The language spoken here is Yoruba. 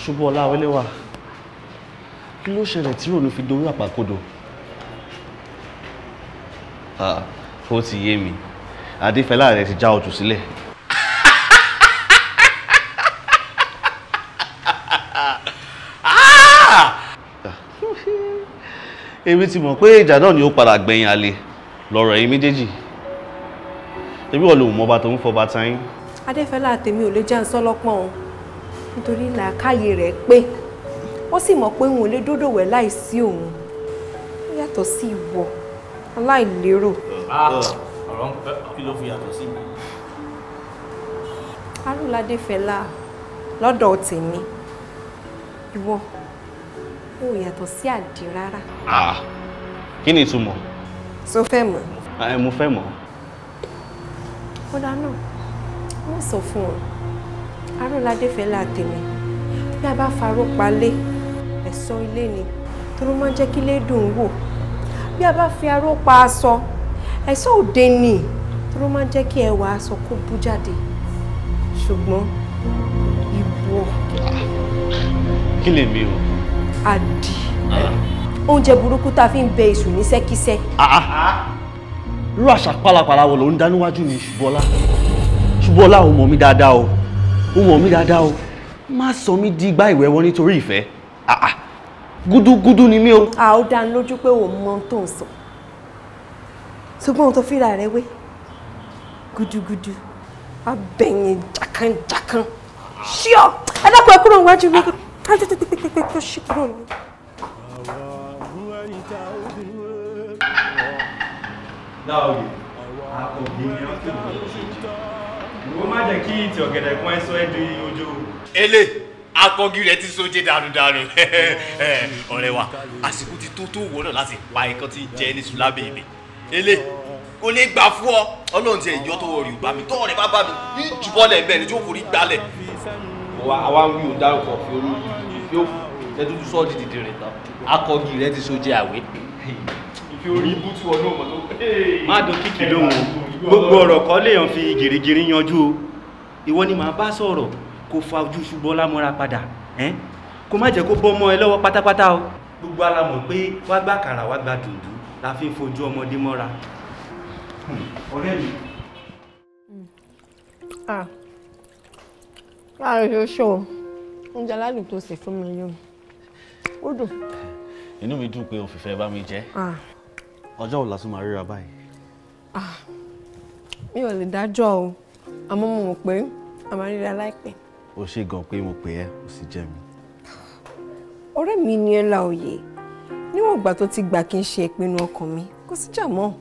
Ṣubúọlá Awẹ́lẹ́wà, kí ló ṣẹlẹ̀ tí Rònú fi dorí àpàkodò? Ó ti yé mi, Adéfẹ́lá rẹ̀ ti já ojú sílẹ̀. Èmi ti mọ̀ pé ìjà náà ni ó padà gbẹ̀yìn àlè lọ́rọ̀ ẹ̀yin méjèèjì. Ẹbí wọ́n lòun mọba tó ń fọba táyín. Adéfẹ́lá tèmi ò lè já ń sọ́lọ́pọ̀n o nítorí làákàyè rẹ̀ pé ó sì mọ̀ pé òun ò lè dódò wẹ̀ láìsí òun. Ó yàtọ̀ sí ìwọ aláìlérò. Ọ̀rọ̀ ń pẹ́ kí ló fi yàtọ̀ sí mi? Arúládéfẹ́lá lọ́dọ̀ tèmi ìwọ ó yàtọ̀ sí àdì rárá. Kí ni ìtumọ̀? So fẹ́ mọ̀? Mo fẹ́ mọ̀. Kódà náà wọ́n sọ fún ọ Arúládéfẹ́lá tèmi bí a bá faró palé ẹ̀ṣọ́ ilé ni tó ló máa ń jẹ́ kí ilé dùn wò. Bí a bá fi aró pa aṣọ ẹ̀ṣọ́ òde ni tó ló máa ń jẹ́ kí ẹwà aṣọ kó bú jáde. Ṣùgbọ́n ìwọ Kí lè mi o? Àdì oúnjẹ burúkú tá a fi ń bẹ èṣù ní sẹ́kísẹ́. Irú àṣà pálapàla wo ló ń dá níwájú mi Ṣubúọlá? Ṣubúọlá ò mọ̀ mí dáadáa o. Ó mọ̀ mí dáadáa o. Má sọ mí di igbá ìwẹ̀wọ̀ nítorí ìfẹ́. Gúdúgúdú ni mí o. Ó dá ní lójú pé òun mọ ohun tó ń sọ. Ṣùgbọ́n ohun tó fíra rẹ wé gúdúgúdú abẹ̀yìn jàkánjàkán. Ṣíọ́ ẹ dákun ẹ kúrò níwájú mi. Tó ṣí kúrò ní. Láòyè, àkọ́bí ni ó kí wọ́n má jẹ́ kí ìtì ọ̀gẹ̀dẹ̀ kan ẹ́sọ́ ẹ̀dùn ojú. Ele akọ́gí rẹ̀ ti sójé dànùdànù. Ọ̀rẹ́ wa, àsìkò ti tó wọ́n náà láti pa ikán tí ń jẹ ní Sùlábẹ̀ mi. Ele kò lè gbà fún ọ. Ọlọ́run ti ẹ̀yọ́ tó wọ rí ìgbà mi. Tọ́ ọ̀rẹ́ bá bá mi ní jùbọ́lẹ̀ bẹ́ẹ̀ ni tí ó forí gbálẹ̀. Àwa ń wí ò dárúkọ fi olú yóò tẹ́tútù sọ́ọ̀dì dìde rẹ̀ tán. Akọ́gí rẹ̀ ti sójé àwé. Ìfi orí bútú ọdún ọmọ tó. Má dùn kìkì lóhùn. Gbogbo ọ̀rọ̀ kọ́ léèyàn fi gìrìgìrì yanjú o. Ìwọ ni màá bá sọ̀rọ̀ kó fa ojú Ṣubúọlá mọ́ra padà. Kó má jẹ́ kó bọ́ mọ́ ẹ lọ́wọ́ pátápátá o. Gbogbo ala mọ̀ pé wá gbà kàrà wá gbà dùndú la fi ń fojú ọmọdé mọ́ra. Ọ̀rẹ́ mi. Láàrin oṣù oúnjẹ aládùn tó ṣe fún mi yóò. Ó dùn. Inú mi dùn pé o fìfẹ́ bá mi jẹ. Ọjọ́ wo la tún máa ríra báyìí? Mi ò lè dájọ́ o, àmọ́ mo mọ̀ pé a máa ríra láìpẹ́. O ṣe gan pé mo pè ẹ́, o sì jẹ́ mi. Ọ̀rẹ́ mi ni ẹ Láòyè. Níwọ̀n ìgbà tó ti gbà kí n ṣe ìpinnu ọkàn mi, kò síjà mọ́.